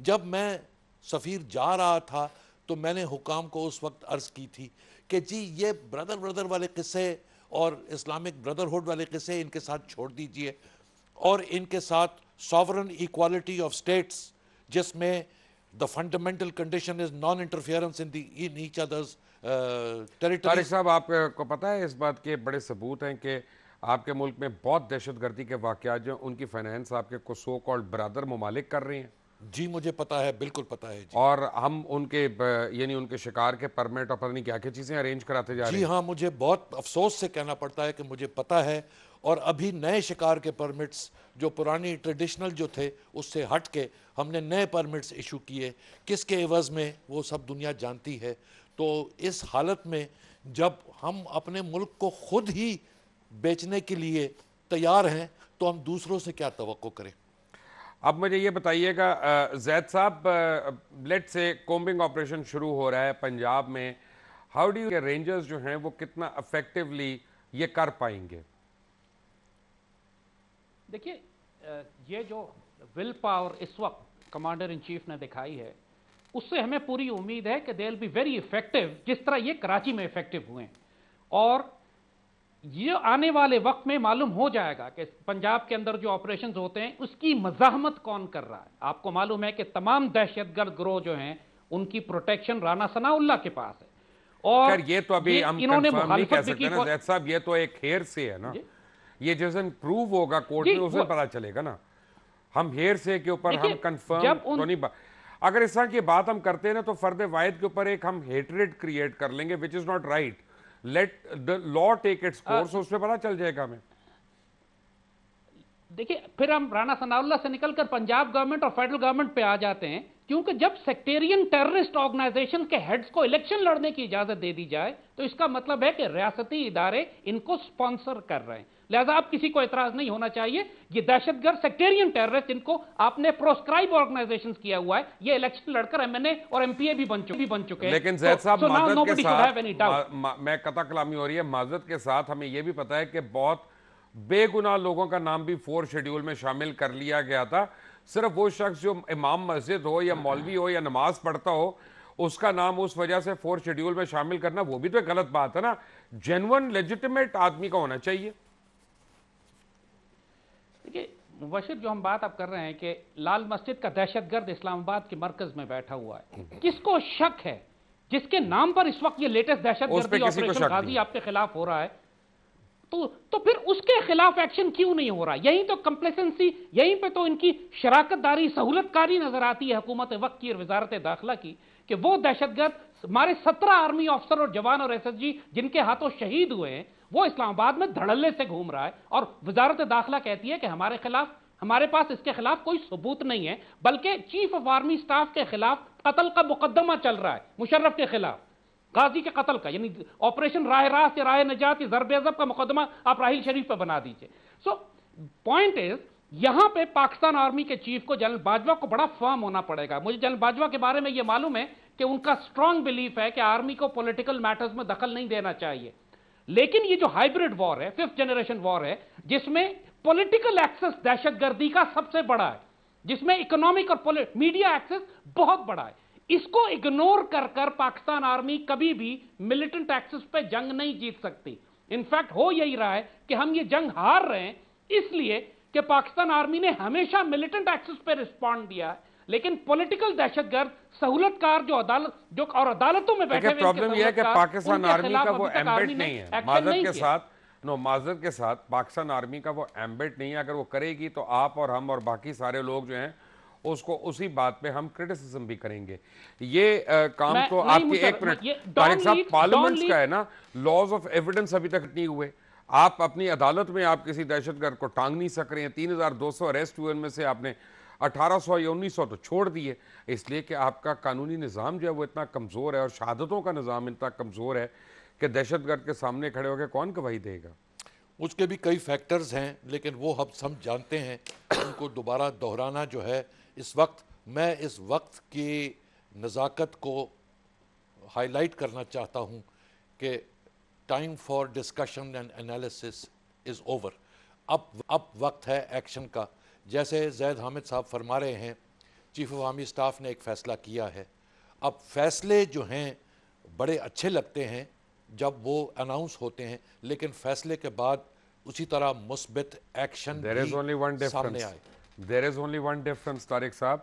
جب میں سفیر جا رہا تھا تو میں نے حکام کو اس وقت عرض کی تھی کہ جی یہ بردر والے قصے اور اسلامک بردرہڈ والے قصے ان کے ساتھ چھوڑ دیجئے، اور ان کے ساتھ ساورن ایکوالٹی آف سٹیٹس، جس میں the fundamental condition is non-interference in each other's territories. Tariq صاحب، آپ کو پتہ ہے اس بات کے بڑے ثبوت ہیں کہ آپ کے ملک میں بہت دہشت گردی کے واقعات جو ان کی فائنینس آپ کے سو کالڈ برادر ممالک کر رہی ہیں؟ جی مجھے پتہ ہے، بالکل پتہ ہے جی. اور ہم ان کے یعنی ان کے شکار کے پرمٹ اور پتہ نہیں کیا کیا چیزیں ارینج کراتے جا رہے ہیں. جی ہاں، مجھے بہت افسوس سے کہنا پڑتا ہے کہ مجھے پتہ ہے، اور ابھی نئے شکار کے پرمٹس جو پرانی ٹریڈیشنل جو تھے اس سے ہٹ کے ہم نے نئے پرمٹس ایشو کیے، کس کے عوض میں وہ سب دنیا جانتی ہے. تو اس حالت میں جب ہم اپنے ملک کو خود ہی بیچنے کے لیے تیار ہیں تو ہم دوسروں سے کیا توقع کریں؟ اب مجھے یہ بتائیے گا زید صاحب، لیٹ سے کومبنگ آپریشن شروع ہو رہا ہے پنجاب میں، ہاؤ ڈو یو رینجرز جو ہیں وہ کتنا افیکٹولی یہ کر پائیں گے؟ دیکھیے، یہ جو ول پاور اس وقت کمانڈر ان چیف نے دکھائی ہے، اس سے ہمیں پوری امید ہے کہ دے ول بی ویری افیکٹو، جس طرح یہ کراچی میں افیکٹو ہوئے ہیں. اور یہ آنے والے وقت میں معلوم ہو جائے گا کہ پنجاب کے اندر جو آپریشنز ہوتے ہیں اس کی مزاحمت کون کر رہا ہے. آپ کو معلوم ہے کہ تمام دہشت گرد گروہ جو ہیں ان کی پروٹیکشن رانا ثناء اللہ کے پاس ہے. اور یہ تو ابھی ہم انہوں نے کنفرم نہیں کہہ مخالفت بھی سکتے کی. نا زید صاحب، یہ تو ایک ہیر سے ہے نا، یہ جس دن پروو ہوگا کورٹ میں اس دن پتا چلے گا نا. ہم ہیر سے کے اوپر ہم کنفرم تو نہیں اگر اس طرح کی بات ہم کرتے ہیں نا تو فرد واحد کے اوپر ایک ہم ہیٹریڈ کریٹ کر لیں گے which is not right. Let the law take its course. اس پہ پتا چل جائے گا ہمیں. دیکھیں پھر ہم رانا ثناء اللہ سے نکل کر پنجاب گورنمنٹ اور فیڈرل گورنمنٹ پہ آ جاتے ہیں، کیونکہ جب سیکٹیرین ٹیررسٹ آرگنائزیشن کے ہیڈز کو الیکشن لڑنے کی اجازت دے دی جائے تو اس کا مطلب ہے کہ ریاستی ادارے ان کو سپانسر کر رہے ہیں. لہذا اب کسی کو اعتراض نہیں ہونا چاہیے. یہ دہشت گرد سیکٹیرین ٹیررسٹ ان کو آپ نے پروسکرائب آرگنائزیشنز کیا ہوا ہے، یہ الیکشن لڑ کر ایم این اے اور ایم پی اے بھی بن چکے ہیں. لیکن زید صاحب معذرت کے ساتھ، میں قطع کلامی ہو رہی ہے، معذرت کے ساتھ ہمیں یہ بھی پتا ہے کہ بہت بے گناہ لوگوں کا نام بھی 4 شیڈیول میں شامل کر لیا گیا تھا. صرف وہ شخص جو امام مسجد ہو یا مولوی ہو یا نماز پڑھتا ہو اس کا نام اس وجہ سے 4 شیڈیول میں شامل کرنا وہ بھی تو ایک غلط بات ہے نا. جینون لیجیٹیمیٹ آدمی کا ہونا چاہیے. دیکھیے مبشر، جو ہم بات اب کر رہے ہیں کہ لال مسجد کا دہشت گرد اسلام آباد کے مرکز میں بیٹھا ہوا ہے، کس کو شک ہے جس کے نام پر اس وقت یہ لیٹسٹ دہشت گردی آپریشن غازی آپ کے خلاف ہو رہا ہے؟ تو پھر اس کے خلاف ایکشن کیوں نہیں ہو رہا؟ یہیں تو کمپلیسنسی، یہیں پہ تو ان کی شراکت داری، سہولت کاری نظر آتی ہے حکومت وقت کی اور وزارت داخلہ کی، کہ وہ دہشت گرد ہمارے 17 آرمی افسر اور جوان اور ایس ایس جی جن کے ہاتھوں شہید ہوئے ہیں وہ اسلام آباد میں دھڑلے سے گھوم رہا ہے، اور وزارت داخلہ کہتی ہے کہ ہمارے پاس اس کے خلاف کوئی ثبوت نہیں ہے، بلکہ چیف آف آرمی سٹاف کے خلاف قتل کا مقدمہ چل رہا ہے، مشرف کے خلاف غازی کے قتل کا، یعنی آپریشن راہ راست یا راہ نجات یا ضرب عضب کا مقدمہ آپ راحیل شریف پہ بنا دیجئے. سو پوائنٹ از، یہاں پہ پاکستان آرمی کے چیف کو جنرل باجوہ کو بڑا فرم ہونا پڑے گا. مجھے جنرل باجوہ کے بارے میں یہ معلوم ہے کہ ان کا سٹرونگ بلیف ہے کہ آرمی کو پولیٹیکل میٹرز میں دخل نہیں دینا چاہیے. لیکن یہ جو ہائیبرڈ وار ہے، 5th جنریشن وار ہے، جس میں پولیٹیکل ایکسس دہشت گردی کا سب سے بڑا ہے، جس میں اکنامک اور میڈیا ایکسس بہت بڑا ہے، اس کو اگنور کر کر پاکستان آرمی کبھی بھی ملیٹنٹ ایکسس پہ جنگ نہیں جیت سکتی. انفیکٹ ہو یہی رہا ہے کہ ہم یہ جنگ ہار رہے ہیں اس لیے کہ پاکستان آرمی نے ہمیشہ ملیٹنٹ ایکسس پہ رسپونڈ دیا ہے، لیکن پولیٹیکل دہشت گرد سہولت کار جو عدالتوں میں بیٹھے ہوئے، پرابلم یہ ہے کہ پاکستان آرمی کا وہ ایمبٹ نہیں ہے. معذرت کے ساتھ پاکستان آرمی کا وہ ایمبٹ نہیں ہے. اگر وہ کرے گی تو آپ اور ہم اور باقی سارے لوگ جو ہیں اس کو اسی بات پہ ہم کرٹیسزم بھی کریں گے. یہ کام تو آپ کی ایک منٹ طارق صاحب پارلیمنٹس کا ہے نا. لاز آف ایویڈنس ابھی تک نہیں ہوئے. آپ اپنی عدالت میں آپ کسی دہشت گرد کو ٹانگ نہیں سک رہے ہیں. 3200 اریسٹ ہوئے، ان میں سے آپ نے 1800 یا 1900 تو چھوڑ دیے، اس لیے کہ آپ کا قانونی نظام جو ہے وہ اتنا کمزور ہے اور شہادتوں کا نظام اتنا کمزور ہے کہ دہشت گرد کے سامنے کھڑے ہو کے کون گواہی دے گا؟ اس کے بھی کئی فیکٹرز ہیں، لیکن وہ ہم جانتے ہیں. ان کو دوبارہ دہرانا جو ہے میں اس وقت کی نزاکت کو ہائی لائٹ کرنا چاہتا ہوں کہ time for discussion and analysis is over. اب وقت ہے ایکشن کا. جیسے زید حامد صاحب فرما رہے ہیں چیف آف آرمی اسٹاف نے ایک فیصلہ کیا ہے. اب فیصلے جو ہیں بڑے اچھے لگتے ہیں جب وہ اناؤنس ہوتے ہیں, لیکن فیصلے کے بعد اسی طرح مثبت ایکشن بھی سامنے آئے. There is only one difference, Tariq صاحب.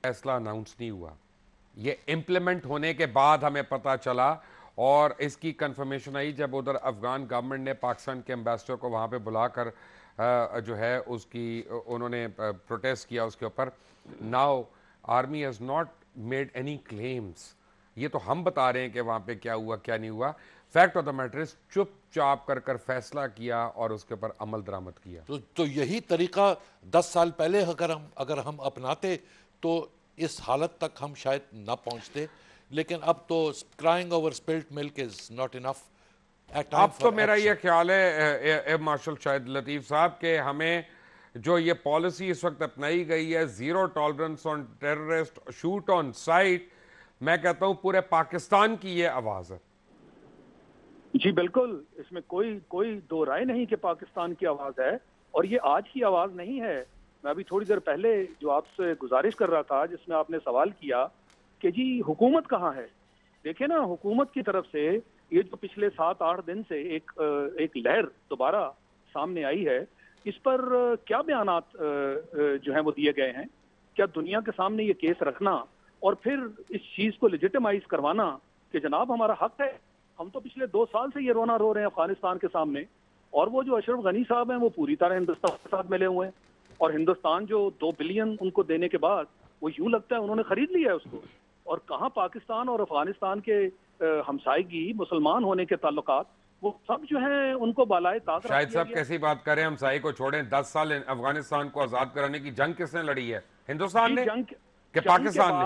فیصلہ اناؤنس نہیں ہوا, یہ امپلیمنٹ ہونے کے بعد ہمیں پتا چلا, اور اس کی کنفرمیشن آئی جب ادھر افغان گورنمنٹ نے پاکستان کے ایمبیسڈر کو وہاں پہ بلا کر جو ہے اس کی انہوں نے پروٹیسٹ کیا اس کے اوپر. Now army has not made any claims. یہ تو ہم بتا رہے ہیں کہ وہاں پہ کیا ہوا کیا نہیں ہوا. Fact of the matter is چپ چاپ کر فیصلہ کیا اور اس کے اوپر عمل درآمد کیا. تو یہی طریقہ 10 سال پہلے اگر ہم اپناتے تو اس حالت تک ہم شاید نہ پہنچتے, لیکن اب تو crying over spilt milk is not enough. اب تو میرا یہ خیال ہے مارشل شاہد لطیف صاحب کہ ہمیں جو یہ پالیسی اس وقت اپنائی گئی ہے, zero tolerance on terrorist, shoot on sight, میں کہتا ہوں پورے پاکستان کی یہ آواز ہے. جی بالکل, اس میں کوئی دو رائے نہیں کہ پاکستان کی آواز ہے, اور یہ آج کی آواز نہیں ہے. میں ابھی تھوڑی دیر پہلے جو آپ سے گزارش کر رہا تھا جس میں آپ نے سوال کیا کہ جی حکومت کہاں ہے, دیکھیں نا حکومت کی طرف سے یہ جو پچھلے 7-8 دن سے ایک لہر دوبارہ سامنے آئی ہے, اس پر کیا بیانات جو ہیں وہ دیے گئے ہیں. کیا دنیا کے سامنے یہ کیس رکھنا اور پھر اس چیز کو لیجیٹمائز کروانا کہ جناب ہمارا حق ہے, ہم تو پچھلے 2 سال سے یہ رونا رو رہے ہیں افغانستان کے سامنے, اور وہ جو اشرف غنی صاحب ہیں وہ پوری طرح ہندوستان کے ساتھ ملے ہوئے ہیں, اور ہندوستان جو 2 بلین ان کو دینے کے بعد وہ یوں لگتا ہے انہوں نے خرید لیا ہے اس کو. اور کہاں پاکستان اور افغانستان کے ہمسائیگی مسلمان ہونے کے تعلقات وہ سب جو ہیں ان کو بالائے طاق. شاہد صاحب کیسی بات کریں, ہمسائی کو چھوڑیں, 10 سال افغانستان کو آزاد کرانے کی جنگ کس نے لڑی ہے؟ ہندوستان نے کہ پاکستان نے؟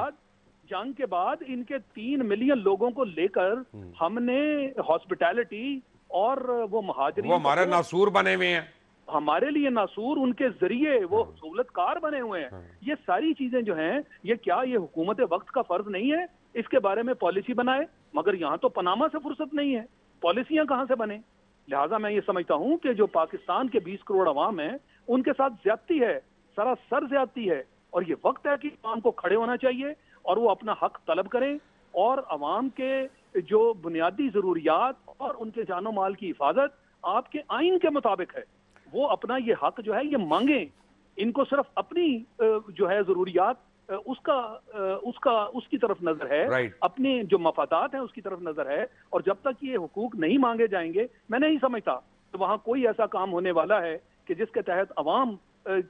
جنگ کے بعد ان کے 3 ملین لوگوں کو لے کر ہم نے ہاسپٹیلٹی اور وہ مہاجرین, وہ ہمارے ناصور بنے ہوئے ہیں, ہمارے لیے ناصور, ان کے ذریعے وہ سہولت کار بنے ہوئے ہیں. یہ ساری چیزیں جو ہیں یہ کیا یہ حکومت وقت کا فرض نہیں ہے اس کے بارے میں پالیسی بنائے؟ مگر یہاں تو پاناما سے فرصت نہیں ہے, پالیسیاں کہاں سے بنے؟ لہٰذا میں یہ سمجھتا ہوں کہ جو پاکستان کے 20 کروڑ عوام ہیں ان کے ساتھ زیادتی ہے, سراسر زیادتی ہے, اور یہ وقت ہے کہ عوام کو کھڑے ہونا چاہیے اور وہ اپنا حق طلب کریں, اور عوام کے جو بنیادی ضروریات اور ان کے جان و مال کی حفاظت آپ کے آئین کے مطابق ہے, وہ اپنا یہ حق جو ہے یہ مانگیں. ان کو صرف اپنی جو ہے ضروریات اس کی طرف نظر ہے, اپنے جو مفادات ہیں اس کی طرف نظر ہے, اور جب تک یہ حقوق نہیں مانگے جائیں گے میں نہیں سمجھتا تو وہاں کوئی ایسا کام ہونے والا ہے کہ جس کے تحت عوام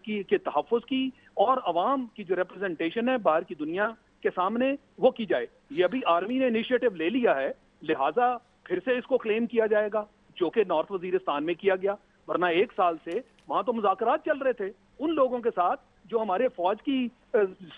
کے تحفظ کی اور عوام کی جو ریپرزنٹیشن ہے باہر کی دنیا کے سامنے وہ کی جائے. یہ ابھی آرمی نے انیشیٹو لے لیا ہے, لہٰذا پھر سے اس کو کلیم کیا جائے گا جو کہ نارتھ وزیرستان میں کیا گیا, ورنہ 1 سال سے وہاں تو مذاکرات چل رہے تھے ان لوگوں کے ساتھ جو ہمارے فوج کی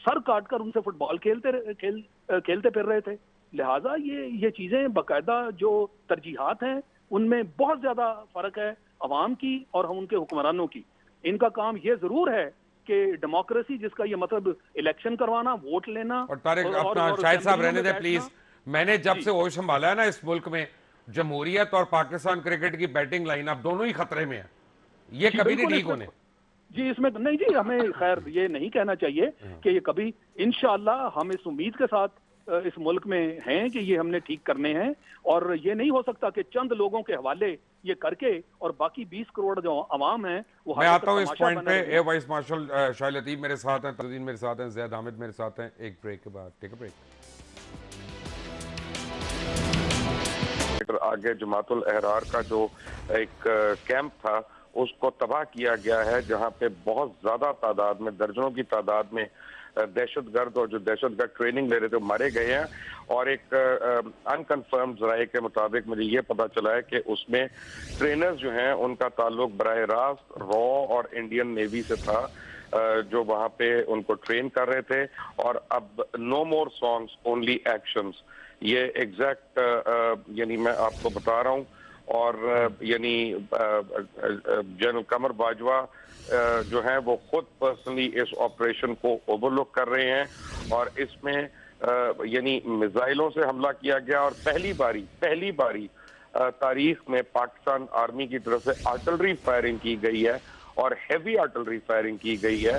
سر کاٹ کر ان سے فٹ بال کھیلتے پھر رہے تھے. لہٰذا یہ چیزیں باقاعدہ جو ترجیحات ہیں ان میں بہت زیادہ فرق ہے عوام کی اور ہم ان کے حکمرانوں کی. ان کا کام یہ ضرور ہے کہ ڈیموکریسی جس کا یہ مطلب الیکشن کروانا, ووٹ لینا. اور طارق اپنا شاہد صاحب رہنے دیں پلیز. میں نے جب سے ہوش سنبھالا ہے نا اس ملک میں, جمہوریت اور پاکستان کرکٹ کی بیٹنگ لائن اب دونوں ہی خطرے میں ہیں, یہ کبھی نہیں ٹھیک ہونے. جی اس میں نہیں, جی ہمیں خیر یہ نہیں کہنا چاہیے کہ یہ کبھی, انشاءاللہ ہم اس امید کے ساتھ اس ملک میں ہیں کہ یہ ہم نے ٹھیک کرنے ہیں, اور یہ نہیں ہو سکتا کہ چند لوگوں کے حوالے یہ کر کے اور باقی 20 کروڑ جو عوام ہیں وہ. میں آتا ہوں اس پوائنٹ پہ. اے وائس مارشل شاہد لطیف میرے ساتھ ہیں, تزین میرے ساتھ ہیں, زید حامد میرے ساتھ ہیں. ایک بریک کے بعد ٹیک اے بریک. آگے جماعت الاحرار کا جو ایک کیمپ تھا اس کو تباہ کیا گیا ہے, جہاں پہ بہت زیادہ تعداد میں, درجنوں کی تعداد میں دہشت گرد اور جو دہشت گرد ٹریننگ لے رہے تھے مارے گئے ہیں. اور ایک انکنفرمڈ ذرائع کے مطابق مجھے یہ پتا چلا ہے کہ اس میں ٹرینرز جو ہیں ان کا تعلق براہ راست را اور انڈین نیوی سے تھا جو وہاں پہ ان کو ٹرین کر رہے تھے. اور اب نو مور سانگز اونلی ایکشنز, یہ ایگزیکٹ یعنی میں آپ کو بتا رہا ہوں. اور یعنی جنرل قمر باجوہ جو ہیں وہ خود پرسنلی اس آپریشن کو اوور لک کر رہے ہیں, اور اس میں یعنی میزائلوں سے حملہ کیا گیا, اور پہلی باری تاریخ میں پاکستان آرمی کی طرف سے آرٹلری فائرنگ کی گئی ہے, اور ہیوی آرٹلری فائرنگ کی گئی ہے.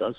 10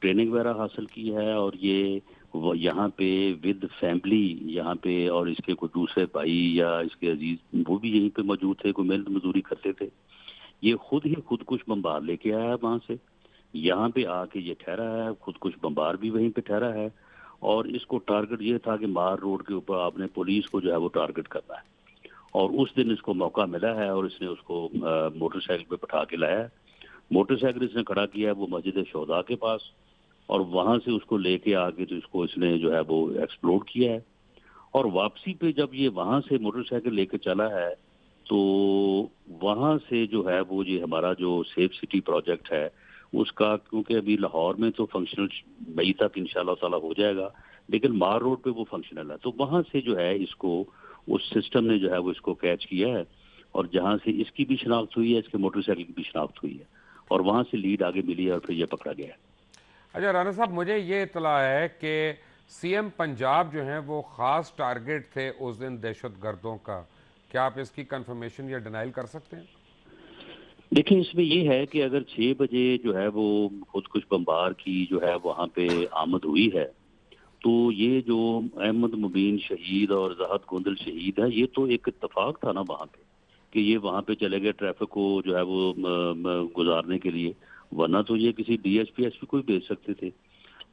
ٹریننگ وغیرہ حاصل کی ہے، اور یہ یہاں پہ ود فیملی یہاں پہ، اور اس کے کوئی دوسرے بھائی یا اس کے عزیز وہ بھی یہیں پہ موجود تھے، کوئی محنت مزدوری کرتے تھے. یہ خود ہی خودکش بمبار لے کے آیا وہاں سے، یہاں پہ آ کے یہ ٹھہرا ہے، خودکش بمبار بھی وہیں پہ ٹھہرا ہے. اور اس کو ٹارگٹ یہ تھا کہ مار روڈ کے اوپر آپ نے پولیس کو جو ہے وہ ٹارگٹ کرنا ہے، اور اس دن اس کو موقع ملا ہے اور اس نے اس کو موٹر سائیکل پہ بٹھا کے لایا ہے. موٹر سائیکل اس نے کھڑا کیا ہے وہ مسجد شہداء کے پاس، اور وہاں سے اس کو لے کے آگے تو اس نے جو ہے وہ ایکسپلوڈ کیا ہے. اور واپسی پہ جب یہ وہاں سے موٹر سائیکل لے کے چلا ہے تو وہاں سے جو ہے وہ یہ ہمارا جو سیف سٹی پروجیکٹ ہے اس کا، کیونکہ ابھی لاہور میں تو فنکشنل مئی تک انشاءاللہ تعالی ہو جائے گا، لیکن مار روڈ پہ وہ فنکشنل ہے، تو وہاں سے جو ہے اس کو اس سسٹم نے جو ہے وہ اس کو کیچ کیا ہے، اور جہاں سے اس کی بھی شناخت ہوئی ہے، اس کے موٹر سائیکل کی بھی شناخت ہوئی ہے، اور وہاں سے لیڈ آگے ملی ہے اور پھر یہ پکڑا گیا ہے. اچھا رانا صاحب، مجھے یہ اطلاع ہے کہ سی ایم پنجاب جو ہیں وہ خاص ٹارگٹ تھے اس دن دہشت گردوں کا، کیا آپ اس کی کنفرمیشن یا ڈینائل کر سکتے ہیں؟ دیکھیں اس میں یہ ہے کہ اگر 6 بجے جو ہے وہ خودکش بمبار کی جو ہے وہاں پہ آمد ہوئی ہے، تو یہ جو احمد مبین شہید اور زاہد گوندل شہید ہے، یہ تو ایک اتفاق تھا نا وہاں پہ، کہ یہ وہاں پہ چلے گئے ٹریفک کو جو ہے وہ گزارنے کے لیے، ورنہ تو یہ کسی ڈی ایس پی کو ہی بھیج سکتے تھے.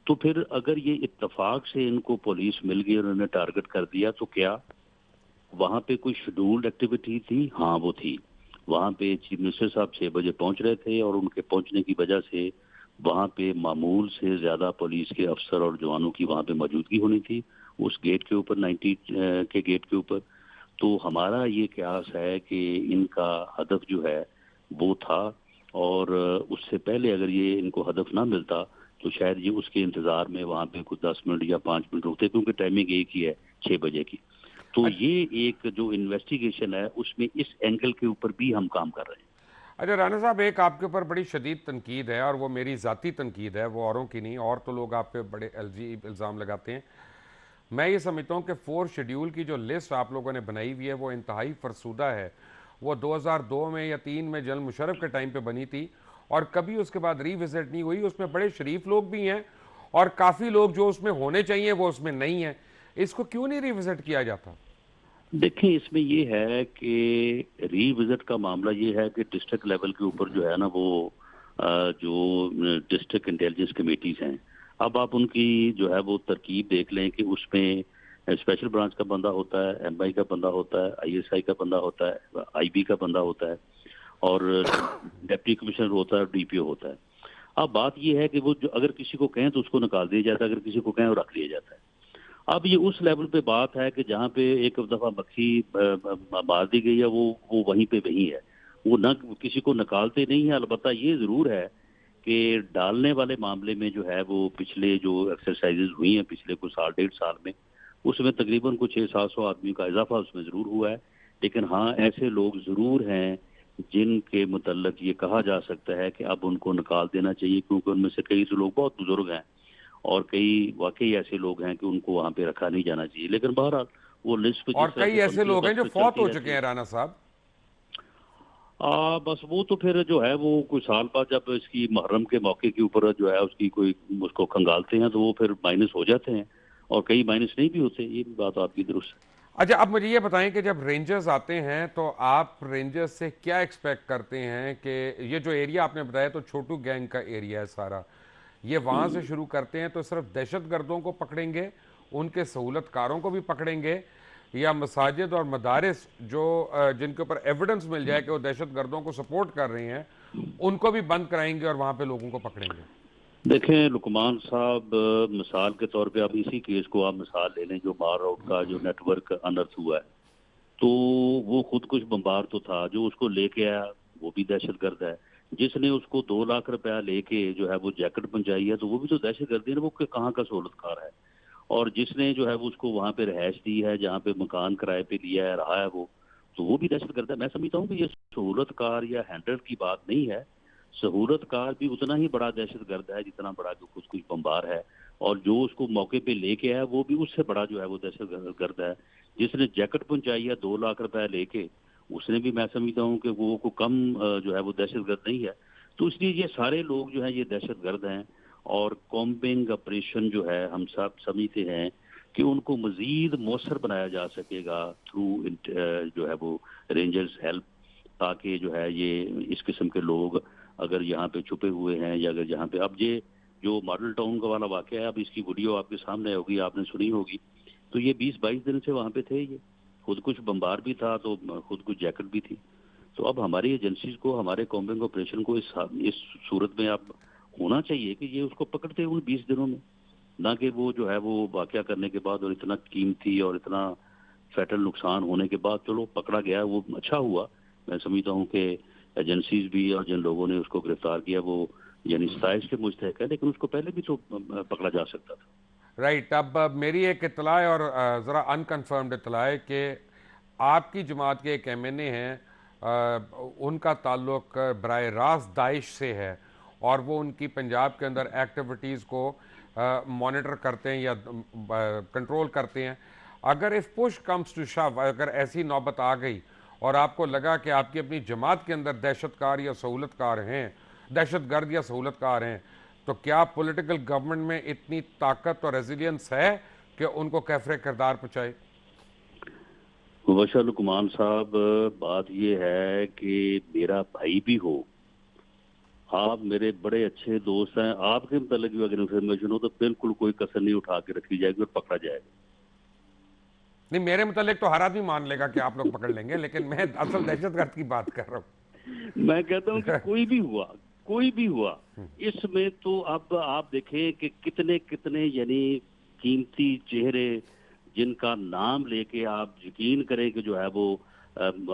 تو پھر اگر یہ اتفاق سے ان کو پولیس مل گئی اور انہوں نے ٹارگٹ کر دیا، تو کیا وہاں پہ کوئی شیڈولڈ ایکٹیویٹی تھی؟ ہاں وہ تھی. وہاں پہ چیف منسٹر صاحب 6 بجے پہنچ رہے تھے، اور ان کے پہنچنے کی وجہ سے وہاں پہ معمول سے زیادہ پولیس کے افسر اور جوانوں کی وہاں پہ موجودگی ہونی تھی اس گیٹ کے اوپر، 90 کے گیٹ کے اوپر. تو ہمارا یہ قیاس ہے کہ ان کا ہدف جو ہے وہ تھا، اور اس سے پہلے اگر یہ ان کو ہدف نہ ملتا تو شاید یہ اس کے انتظار میں وہاں پہ کچھ 10 منٹ یا 5 منٹ رکتے، کیونکہ ٹائمنگ ایک ہی ہے 6 بجے کی. تو یہ ایک جو انویسٹیگیشن ہے اس میں اس اینگل کے اوپر بھی ہم کام کر رہے ہیں. اچھا رانا صاحب، ایک آپ کے اوپر بڑی شدید تنقید ہے، اور وہ میری ذاتی تنقید ہے، وہ اوروں کی نہیں، اور تو لوگ آپ پہ بڑے عجیب الزام لگاتے ہیں. میں یہ سمجھتا ہوں کہ 4 شیڈیول کی جو لسٹ آپ لوگوں نے بنائی ہوئی ہے وہ انتہائی فرسودہ ہے. وہ 2002 میں یا 3 میں جنرل مشرف کے ٹائم پہ بنی تھی، اور کبھی اس کے بعد ری وزٹ نہیں ہوئی. اس میں بڑے شریف لوگ بھی ہیں، اور کافی لوگ جو اس میں ہونے چاہیے وہ اس میں نہیں ہیں. اس کو کیوں نہیں ری وزٹ کیا جاتا؟ دیکھیں اس میں یہ ہے کہ ری وزٹ کا معاملہ یہ ہے کہ ڈسٹرکٹ لیول کے اوپر جو ہے نا وہ جو ڈسٹرکٹ انٹیلیجنس کمیٹیز ہیں، اب آپ ان کی جو ہے وہ ترکیب دیکھ لیں کہ اس میں اسپیشل برانچ کا بندہ ہوتا ہے، ایم آئی کا بندہ ہوتا ہے، آئی ایس آئی کا بندہ ہوتا ہے، آئی بی کا بندہ ہوتا ہے، اور ڈپٹی کمشنر ہوتا ہے، اور ڈی پی او ہوتا ہے. اب بات یہ ہے کہ وہ جو اگر کسی کو کہیں تو اس کو نکال دیا جاتا ہے، اگر کسی کو کہیں وہ رکھ لیا جاتا ہے. اب یہ اس لیول پہ بات ہے کہ جہاں پہ ایک دفعہ مکھی مار دی گئی ہے وہ وہیں پہ وہیں ہے، وہ نہ کسی کو نکالتے نہیں ہیں. البتہ یہ ضرور ہے کہ ڈالنے والے معاملے میں جو ہے وہ پچھلے جو ایکسرسائزز ہوئی ہیں پچھلے کچھ سال 1.5 سال میں، اس میں تقریباً کچھ 600-700 آدمی کا اضافہ اس میں ضرور ہوا ہے. لیکن ہاں ایسے لوگ ضرور ہیں جن کے متعلق یہ کہا جا سکتا ہے کہ اب ان کو نکال دینا چاہیے، کیونکہ ان میں سے کئی تو لوگ بہت بزرگ ہیں، اور کئی واقعی ایسے لوگ ہیں کہ ان کو وہاں پہ رکھا نہیں جانا چاہیے. لیکن بہرحال وہ لسٹ، اور کئی ایسے لوگ ہیں جو فوت ہو چکے ہیں رانا صاحب. بس وہ تو پھر جو ہے وہ کوئی سال بعد جب اس کی محرم کے موقع کے اوپر جو ہے اس کی کوئی اس کو کھنگالتے ہیں تو وہ پھر مائنس ہو جاتے ہیں، اور کئی مائنس نہیں بھی ہوتے. یہ بھی بات آپ کی درست ہے. اچھا اب مجھے یہ بتائیں کہ جب رینجرز آتے ہیں تو آپ رینجرز سے کیا ایکسپیکٹ کرتے ہیں؟ کہ یہ جو ایریا آپ نے بتایا تو چھوٹو گینگ کا ایریا ہے سارا، یہ وہاں سے شروع کرتے ہیں تو صرف دہشت گردوں کو پکڑیں گے، ان کے سہولت کاروں کو بھی پکڑیں گے، یا مساجد اور مدارس جو جن کے اوپر ایویڈنس مل جائے کہ وہ دہشت گردوں کو سپورٹ کر رہے ہیں ان کو بھی بند کرائیں گے اور وہاں پہ لوگوں کو پکڑیں گے؟ دیکھیں لقمان صاحب، مثال کے طور پہ آپ اسی کیس کو آپ مثال لے لیں جو مار روڈ کا جو نیٹ ورک انرتھ ہوا ہے، تو وہ خود کچھ بمبار تو تھا، جو اس کو لے کے آیا وہ بھی دہشت گرد ہے، جس نے اس کو 2 لاکھ روپیہ لے کے جو ہے وہ جیکٹ پہنچائی ہے تو وہ بھی تو دہشت گردی ہے، وہ کہاں کا سہولت کار ہے. اور جس نے جو ہے وہ اس کو وہاں پہ رہائش دی ہے، جہاں پہ مکان کرائے پہ لیا ہے، رہا ہے وہ، تو وہ بھی دہشت گرد ہے. میں سمجھتا ہوں کہ یہ سہولت کار یا ہینڈل کی بات نہیں ہے، سہولت کار بھی اتنا ہی بڑا دہشت گرد ہے جتنا بڑا جو خود کچھ بمبار ہے، اور جو اس کو موقع پہ لے کے آیا وہ بھی اس سے بڑا جو ہے وہ دہشت گرد ہے. جس نے جیکٹ پہنچائی ہے 2 لاکھ روپے لے کے، اس نے بھی میں سمجھتا ہوں کہ وہ کو کم جو ہے وہ دہشت گرد نہیں ہے. تو اس لیے یہ سارے لوگ جو ہیں یہ دہشت گرد ہیں، اور کامبنگ آپریشن جو ہے ہم سب سمجھتے ہیں کہ ان کو مزید مؤثر بنایا جا سکے گا تھرو جو ہے وہ رینجرز ہیلپ، تاکہ جو ہے یہ اس قسم کے لوگ اگر یہاں پہ چھپے ہوئے ہیں یا اگر یہاں پہ، اب یہ جو ماڈل ٹاؤن کا والا واقعہ ہے، اب اس کی ویڈیو آپ کے سامنے ہوگی، آپ نے سنی ہوگی، تو یہ 20-22 دن سے وہاں پہ تھے، یہ خود کچھ بمبار بھی تھا تو خود کچھ جیکٹ بھی تھی. تو اب ہماری ایجنسیز کو، ہمارے کامبنگ آپریشن کو اس صورت میں اب ہونا چاہیے کہ یہ اس کو پکڑتے ہوئے 20 دنوں میں، نہ کہ وہ جو ہے وہ واقعہ کرنے کے بعد اور اتنا قیمتی اور اتنا فیٹل نقصان ہونے کے بعد چلو پکڑا گیا، وہ اچھا ہوا. میں سمجھتا ہوں کہ ایجنسیز بھی اور جن لوگوں نے اس کو گرفتار کیا وہ یعنی ستائش کے مستحق ہے، لیکن اس کو پہلے بھی تو پکڑا جا سکتا تھا. رائٹ. اب میری ایک اطلاع ہے اور ذرا انکنفرمڈ اطلاع ہے کہ آپ کی جماعت کے ایک ایم این اے ہیں، ان کا تعلق براہ راست داعش سے ہے اور وہ ان کی پنجاب کے اندر ایکٹیویٹیز کو مانیٹر کرتے ہیں یا کنٹرول کرتے ہیں. اگر if push comes to shove, اگر ایسی نوبت آ گئی اور آپ کو لگا کہ آپ کی اپنی جماعت کے اندر دہشت کار یا سہولت کار ہیں، دہشت گرد یا سہولت کار ہیں، تو کیا پولیٹیکل گورنمنٹ میں اتنی طاقت اور ریزیلینس ہے کہ ان کو کیفر کردار پہنچائے؟ مبشر لقمان صاحب، بات یہ ہے کہ میرا بھائی بھی ہو، آپ میرے بڑے اچھے دوست ہیں، آپ کے متعلق بھی اگر انفارمیشن ہو تو بالکل کوئی کسر نہیں اٹھا کے رکھی جائے گی اور پکڑا جائے گا. نہیں، میرے متعلق تو ہر آدمی مان لے گا کہ آپ لوگ پکڑ لیں گے، لیکن میں اصل دہشت گرد کی بات کر رہا ہوں. میں کہتا ہوں کہ کوئی بھی ہوا اس میں تو اب آپ دیکھیں کہ کتنے یعنی قیمتی چہرے جن کا نام لے کے آپ یقین کریں کہ جو ہے وہ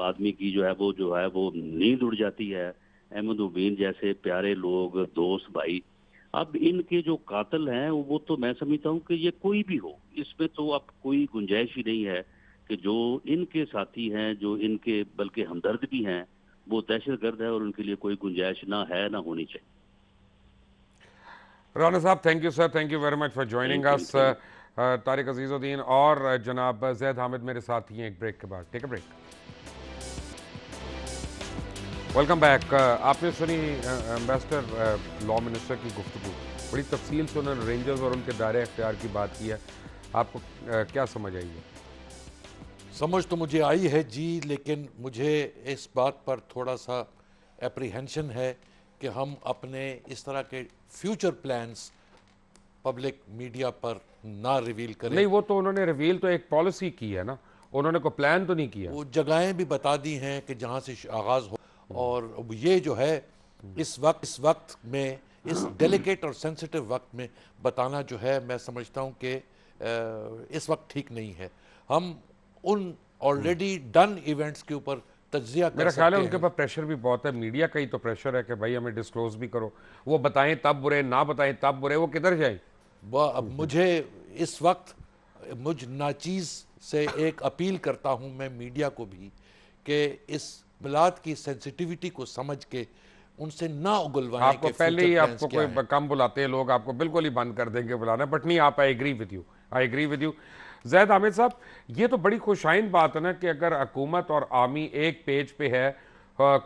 آدمی کی جو ہے وہ نیند اڑ جاتی ہے. احمد مبین جیسے پیارے لوگ، دوست، بھائی، اب ان کے جو قاتل ہیں وہ تو میں سمجھتا ہوں کہ یہ کوئی بھی ہو، اس میں تو اب کوئی گنجائش ہی نہیں ہے کہ جو ان کے ساتھی ہیں، جو ان کے بلکہ ہمدرد بھی ہیں، وہ دہشت گرد ہے اور ان کے لیے کوئی گنجائش نہ ہے نہ ہونی چاہیے. رانا صاحب، thank you sir, thank you very much for joining us. Tariq Azizuddin اور جناب زید حامد میرے ساتھ ہی ہیں ایک بریک کے بعد. ٹیک اے بریک. Welcome back. آپ نے سنی ایمبیسڈر لا منسٹر کی گفتگو، بڑی تفصیل سے انہوں نے رینجرز اور ان کے دائرہ اختیار کی بات کی ہے. آپ کو کیا سمجھ آئی ہے؟ سمجھ تو مجھے آئی ہے جی، لیکن مجھے اس بات پر تھوڑا سا اپریہنشن ہے کہ ہم اپنے اس طرح کے فیوچر پلانز پبلک میڈیا پر نہ ریویل کریں. نہیں، وہ تو انہوں نے ریویل تو ایک پالیسی کی ہے نا، انہوں نے کوئی پلان تو نہیں کیا. وہ جگہیں بھی بتا دی ہیں کہ جہاں سے آغاز ہو، اور یہ جو ہے اس وقت میں، اس ڈیلیکیٹ اور سینسٹیو وقت میں بتانا جو ہے، میں سمجھتا ہوں کہ اس وقت ٹھیک نہیں ہے. ہم ان آلریڈی ڈن ایونٹس کے اوپر تجزیہ کر سکتے ہیں. میرا خیال ہے ان کے پاس پریشر بھی بہت ہے، میڈیا کا ہی تو پریشر ہے کہ بھائی ہمیں ڈسکلوز بھی کرو. وہ بتائیں تب برے، نہ بتائیں تب برے، وہ کدھر جائیں؟ اب مجھے اس وقت مجھ ناچیز سے ایک اپیل کرتا ہوں میں میڈیا کو بھی کہ اس بلاد کی سینسٹیوٹی کو سمجھ کے ان سے نہ اگلوائیں. آپ کو پہلے ہی آپ کو کوئی کم بلاتے ہیں لوگ، آپ کو بالکل ہی بند کر دیں گے بلانا. بٹ نہیں، آپ آئی ایگری ود یو. زید حامد صاحب، یہ تو بڑی خوشائند بات ہے نا کہ اگر حکومت اور آرمی ایک پیج پہ ہے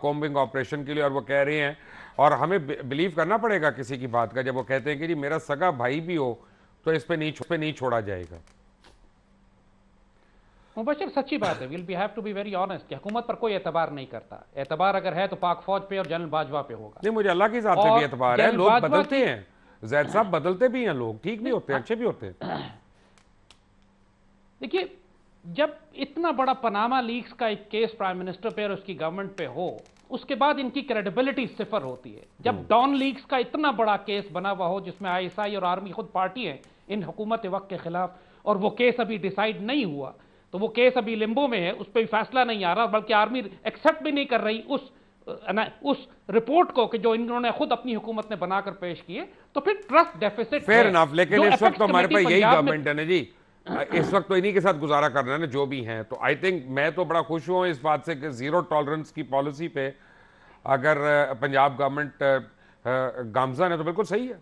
کومبنگ آپریشن کے لیے، اور وہ کہہ رہے ہیں، اور ہمیں بلیو کرنا پڑے گا کسی کی بات کا جب وہ کہتے ہیں کہ جی میرا سگا بھائی بھی ہو تو اس پہ نہیں چھوڑا جائے گا. مبشر سچی بات ہے. Well be have to be very honest کہ حکومت پر کوئی اعتبار نہیں کرتا. اعتبار اگر ہے تو پاک فوج پہ اور جنرل باجوہ پہ ہوگا. نہیں، مجھے اللہ کی ذات پہ بھی اعتبار ہے. لوگ بدلتے ہیں زید صاحب، بدلتے بھی ہیں لوگ، ٹھیک بھی ہوتے ہیں، اچھے بھی ہوتے ہیں. دیکھیے، جب اتنا بڑا پاناما لیکس کا ایک کیس پرائم منسٹر پہ اور اس کی گورنمنٹ پہ ہو، اس کے بعد ان کی کریڈیبلٹی صفر ہوتی ہے. جب ڈان لیکس کا اتنا بڑا کیس بنا ہوا ہو جس میں آئی ایس آئی اور آرمی خود پارٹی ہیں ان حکومت وقت کے خلاف، اور وہ کیس ابھی ڈیسائیڈ نہیں ہوا، تو وہ کیس ابھی لمبو میں ہے، اس پہ فیصلہ نہیں آ رہا، بلکہ آرمی ایکسپٹ بھی نہیں کر رہی اس رپورٹ کو کہ جو انہوں نے خود اپنی حکومت نے بنا کر پیش کیے، تو پھر ٹرسٹ ڈیفیسٹ فیئر انف. لیکن اس وقت تو ہمارے پاس یہی گورنمنٹ ہے نا جی، اس وقت تو انہی کے ساتھ گزارا کرنا ہے نا جو بھی ہیں. تو آئی تھنک میں تو بڑا خوش ہوں اس بات سے کہ زیرو ٹالرنس کی پالیسی پہ اگر پنجاب گورنمنٹ گامزن ہے تو بالکل صحیح ہے.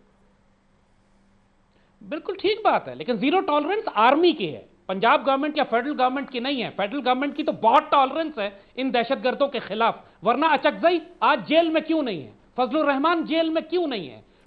بالکل ٹھیک بات ہے، لیکن زیرو ٹالرنس آرمی کی ہے، پنجاب گورنمنٹ یا فیڈرل گورنمنٹ کی نہیں ہے. فیڈرل گورنمنٹ کی تو بہت ٹالرنس ہے ان دہشت گردوں کے خلاف. ورنہ اچکزئی آج جیل میں کیوں نہیں ہے؟ فضل الرحمان جیل میں کیوں نہیں ہے؟